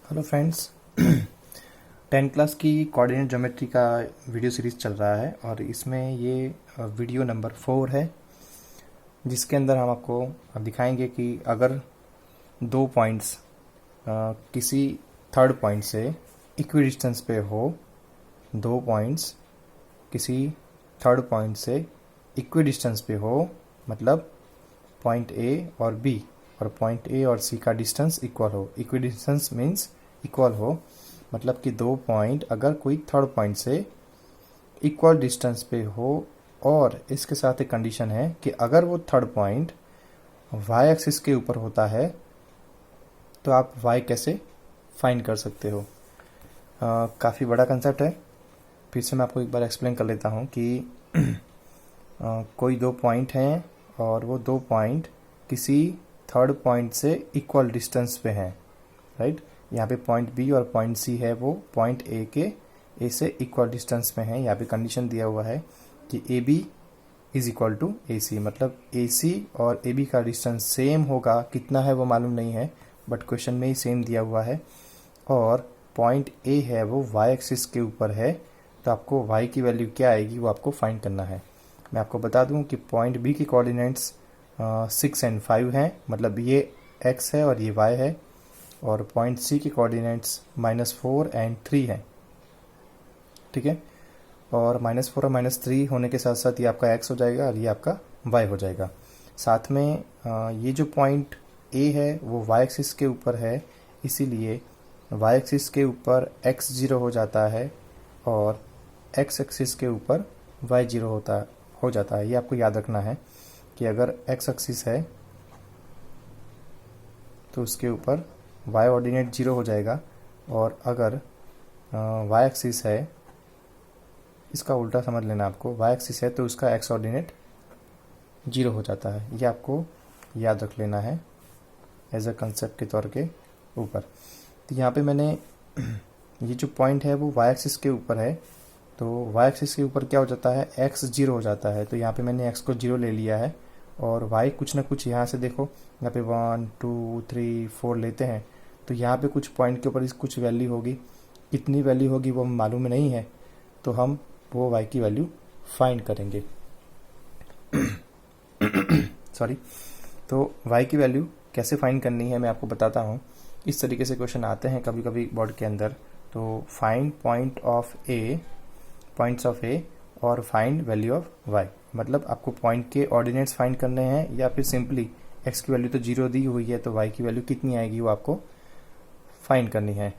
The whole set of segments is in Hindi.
Hello friends. 10 क्लास की कोऑर्डिनेट ज्योमेट्री का वीडियो सीरीज़ चल रहा है और इसमें ये वीडियो नंबर 4 है, जिसके अंदर हम आपको दिखाएंगे कि अगर दो पॉइंट्स किसी थर्ड पॉइंट से इक्वी डिस्टेंस पे हो, दो पॉइंट्स किसी थर्ड पॉइंट से इक्वी डिस्टेंस पे हो, मतलब पॉइंट ए और बी और पॉइंट ए और सी का डिस्टेंस इक्वल हो। इक्वी डिस्टेंस मीन्स इक्वल हो, मतलब कि दो पॉइंट अगर कोई थर्ड पॉइंट से इक्वल डिस्टेंस पे हो और इसके साथ एक कंडीशन है कि अगर वो थर्ड पॉइंट वाई एक्सिस के ऊपर होता है तो आप वाई कैसे फाइंड कर सकते हो। काफ़ी बड़ा कंसेप्ट है। फिर से मैं आपको एक बार एक्सप्लेन कर लेता हूँ कि कोई दो पॉइंट हैं और वो दो पॉइंट किसी थर्ड पॉइंट से इक्वल डिस्टेंस पे हैं, राइट। यहाँ पे पॉइंट बी और पॉइंट सी है, वो पॉइंट ए से इक्वल डिस्टेंस में है। यहाँ पे कंडीशन दिया हुआ है कि A B is equal to A C, मतलब ए सी और ए बी का डिस्टेंस सेम होगा। कितना है वो मालूम नहीं है, बट क्वेश्चन में ही सेम दिया हुआ है। और पॉइंट ए है वो वाई एक्सिस के ऊपर है, तो आपको वाई की वैल्यू क्या आएगी वो आपको फाइंड करना है। मैं आपको बता दूं कि पॉइंट बी की कोऑर्डिनेट्स 6 एंड 5 हैं, मतलब ये x है और ये y है। और पॉइंट सी की कोऑर्डिनेट्स -4 एंड 3 हैं, ठीक है। और -4 और -3 होने के साथ साथ ये आपका x हो जाएगा और ये आपका y हो जाएगा। साथ में ये जो पॉइंट a है वो y एक्सिस के ऊपर है, इसीलिए y एक्सिस के ऊपर x 0 हो जाता है और x एक्सिस के ऊपर y 0 हो जाता है। ये आपको याद रखना है कि अगर x एक्सिस है तो उसके ऊपर y ऑर्डिनेट 0 हो जाएगा, और अगर y एक्सिस है, इसका उल्टा समझ लेना आपको, y एक्सिस है तो उसका x ऑर्डिनेट 0 हो जाता है। ये आपको याद रख लेना है एज अ कंसेप्ट के तौर के ऊपर। तो यहाँ पे मैंने ये जो पॉइंट है वो y एक्सिस के ऊपर है, तो y एक्सिस के ऊपर क्या हो जाता है, x 0 हो जाता है। तो यहाँ पे मैंने x को 0 ले लिया है और y कुछ ना कुछ यहाँ से देखो, यहाँ पे 1 2 3 4 लेते हैं, तो यहाँ पे कुछ पॉइंट के ऊपर कुछ वैल्यू होगी। कितनी वैल्यू होगी वो मालूम नहीं है, तो हम वो y की वैल्यू फाइंड करेंगे। सॉरी। तो y की वैल्यू कैसे फाइंड करनी है मैं आपको बताता हूँ। इस तरीके से क्वेश्चन आते हैं कभी कभी बोर्ड के अंदर। तो फाइंड पॉइंट्स ऑफ ए और फाइंड वैल्यू ऑफ y, मतलब आपको पॉइंट के ऑर्डिनेट्स फाइंड करने हैं या फिर सिंपली x की वैल्यू तो 0 दी हुई है तो y की वैल्यू कितनी आएगी वो आपको फाइंड करनी है।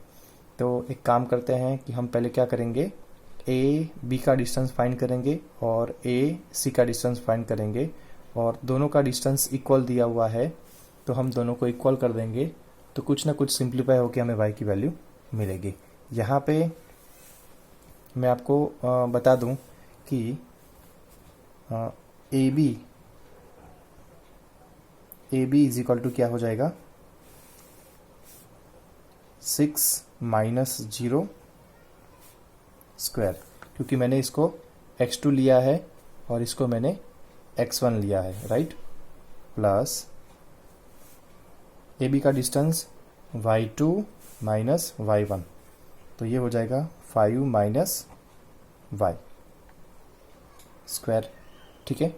तो एक काम करते हैं कि हम पहले क्या करेंगे, ए बी का डिस्टेंस फाइंड करेंगे और ए सी का डिस्टेंस फाइंड करेंगे, और दोनों का डिस्टेंस इक्वल दिया हुआ है तो हम दोनों को इक्वल कर देंगे, तो कुछ ना कुछ सिंप्लीफाई होकर हमें y की वैल्यू मिलेगी। यहाँ पे मैं आपको बता दूं कि A B is equal to क्या हो जाएगा, 6 माइनस 0 स्क्वायर, क्योंकि मैंने इसको x2 लिया है और इसको मैंने x1 लिया है, राइट। प्लस ए बी का डिस्टेंस y2 माइनस y1, तो ये हो जाएगा 5 माइनस y स्क्वायर, ठीक है।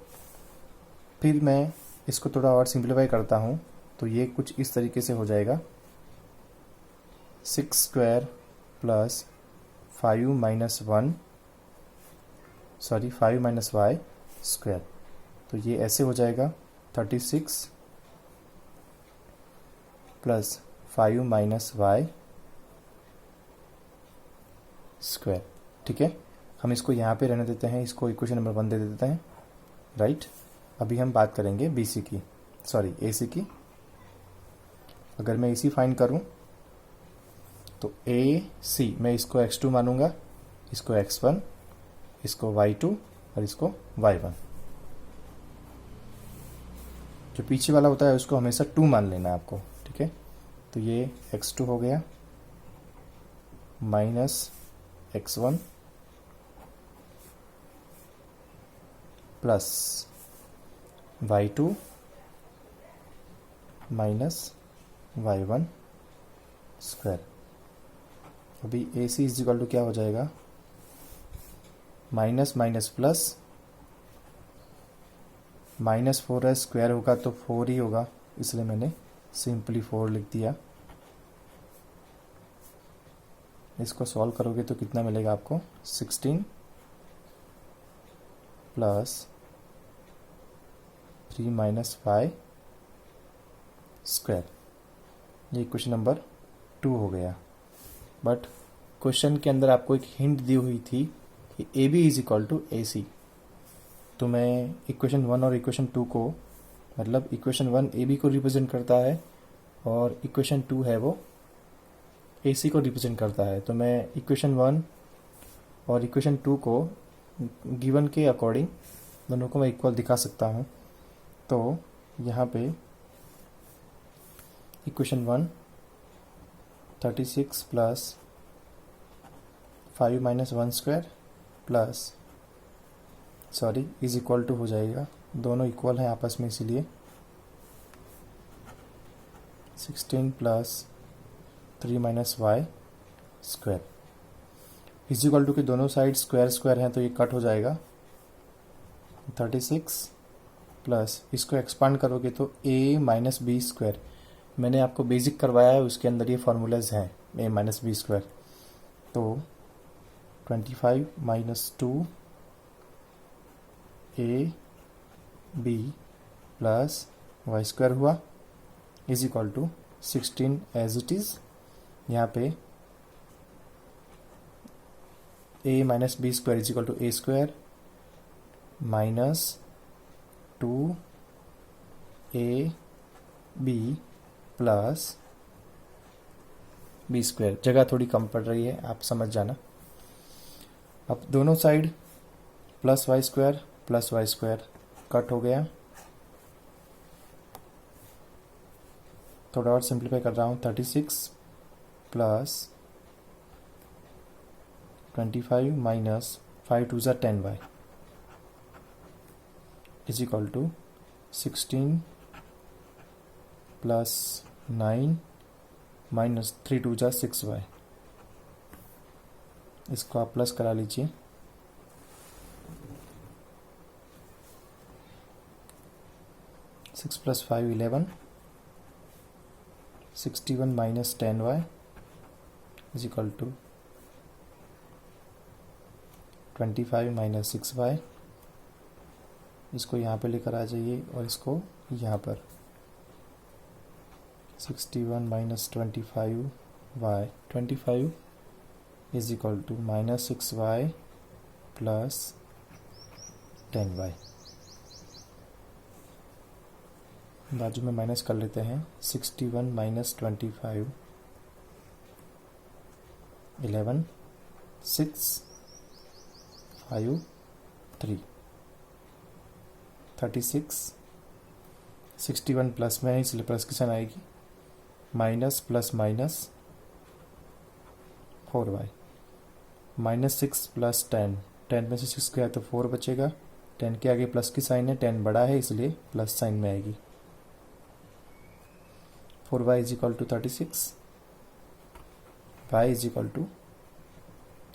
फिर मैं इसको थोड़ा और सिंप्लीफाई करता हूँ, तो ये कुछ इस तरीके से हो जाएगा, 6 square plus 5 minus y square, तो ये ऐसे हो जाएगा 36 प्लस 5 माइनस y स्क्वायर, ठीक है। हम इसको यहाँ पे रहने देते हैं, इसको इक्वेशन नंबर 1 दे देते हैं, राइट। अभी हम बात करेंगे AC की। अगर मैं AC फाइंड करूँ तो AC मैं इसको x2 मानूंगा, इसको x1, इसको y2 और इसको y1। जो पीछे वाला होता है उसको हमेशा 2 मान लेना है आपको, ठीक है। तो ये x2 हो गया minus x1 plus y2 minus y1 square, अभी ए सी इज इक्वल टू क्या हो जाएगा, माइनस माइनस प्लस, -4 है, स्क्वायर होगा तो 4 ही होगा, इसलिए मैंने सिंपली 4 लिख दिया। इसको सॉल्व करोगे तो कितना मिलेगा आपको, 16 प्लस 3 माइनस 5 स्क्वायर। ये क्वेश्चन नंबर 2 हो गया। बट क्वेश्चन के अंदर आपको एक हिंट दी हुई थी कि A B is equal to A C, तो मैं इक्वेशन 1 और इक्वेशन 2 को, मतलब इक्वेशन 1 ए बी को रिप्रेजेंट करता है और इक्वेशन 2 है वो ए सी को रिप्रेजेंट करता है। तो मैं इक्वेशन 1 और इक्वेशन 2 को गिवन के अकॉर्डिंग दोनों को मैं इक्वल दिखा सकता हूँ। तो यहाँ पे equation 1 36 plus 5 minus 1 square plus is equal to हो जाएगा, दोनों इक्वल हैं आपस में इसीलिए 16 plus 3 minus Y square is equal to के दोनों साइड स्क्वायर स्क्वायर हैं तो ये कट हो जाएगा। 36 प्लस इसको एक्सपांड करोगे तो a माइनस बी स्क्वायर, मैंने आपको बेसिक करवाया है, उसके अंदर ये फार्मूलाज हैं a माइनस बी स्क्वायर। तो 25 minus 2 A B plus Y square हुआ is equal to 16 as it is. यहाँ पे a minus B square is equal to A square minus 2 A B plus B square. जगह थोड़ी कम पड़ रही है, आप समझ जाना। अब दोनों side plus Y square cut हो गया। थोड़ा और सिंप्लीफाई कर रहा हूँ, 36 प्लस 25 माइनस 5 टू ज़ा 10y is equal to 16 plus 9 minus 3 टू ज़ा 6y। इसको आप प्लस करा लीजिए। 6 plus 5 11, 61 minus 10y is equal to 25 minus 6y। इसको यहाँ पे लेकर आ जाइए और इसको यहाँ पर 61 minus 25y, 25 is equal to minus 6y plus 10y। बाजू में माइनस कर लेते हैं। 61 माइनस 25 11 6 5 3 36 61 प्लस में है इसलिए प्लस की साइन आएगी, minus plus minus 4y minus 6 plus 10, 10 में से 6 गया तो 4 बचेगा, 10 के आगे प्लस की साइन है, 10 बड़ा है इसलिए प्लस साइन में आएगी। 4y is equal to 36, y is equal to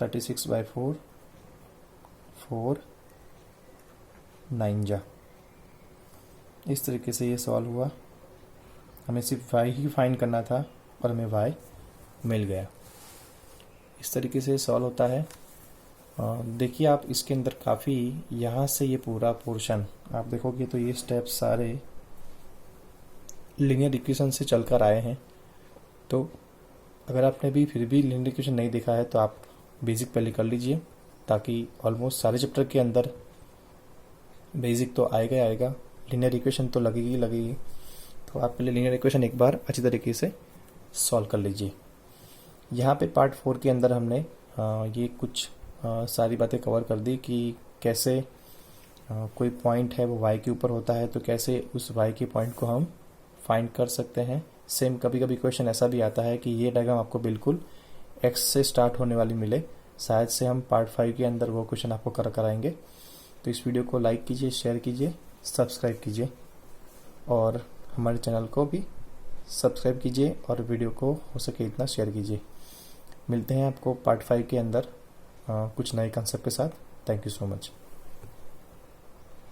36 by 4, 4 9 जा। इस तरीके से ये सॉल्व हुआ। हमें सिर्फ y ही फाइंड करना था और हमें y मिल गया। इस तरीके से सॉल्व होता है। देखिए आप इसके अंदर काफ़ी, यहाँ से ये पूरा पोर्शन आप देखोगे तो ये स्टेप सारे लीनियर इक्वेशन से चलकर आए हैं। तो अगर आपने भी फिर भी लीनियर इक्वेशन नहीं देखा है तो आप बेसिक पहले कर लीजिए, ताकि ऑलमोस्ट सारे चैप्टर के अंदर बेसिक तो आएगा ही आएगा, लीनियर इक्वेशन तो लगेगी। तो आप पहले लीनियर इक्वेशन एक बार अच्छी तरीके से सॉल्व कर लीजिए। यहाँ पे पार्ट 4 के अंदर हमने ये कुछ सारी बातें कवर कर दी कि कैसे कोई पॉइंट है वो y के ऊपर होता है तो कैसे उस y के पॉइंट को हम फाइंड कर सकते हैं। सेम कभी कभी क्वेश्चन ऐसा भी आता है कि ये डायग्राम आपको बिल्कुल x से स्टार्ट होने वाली मिले, शायद से हम पार्ट 5 के अंदर वो क्वेश्चन आपको कराएंगे। तो इस वीडियो को लाइक कीजिए, शेयर कीजिए, सब्सक्राइब कीजिए और हमारे चैनल को भी सब्सक्राइब कीजिए और वीडियो को हो सके इतना शेयर कीजिए। मिलते हैं आपको पार्ट 5 के अंदर कुछ नए कंसेप्ट के साथ। Thank you so much.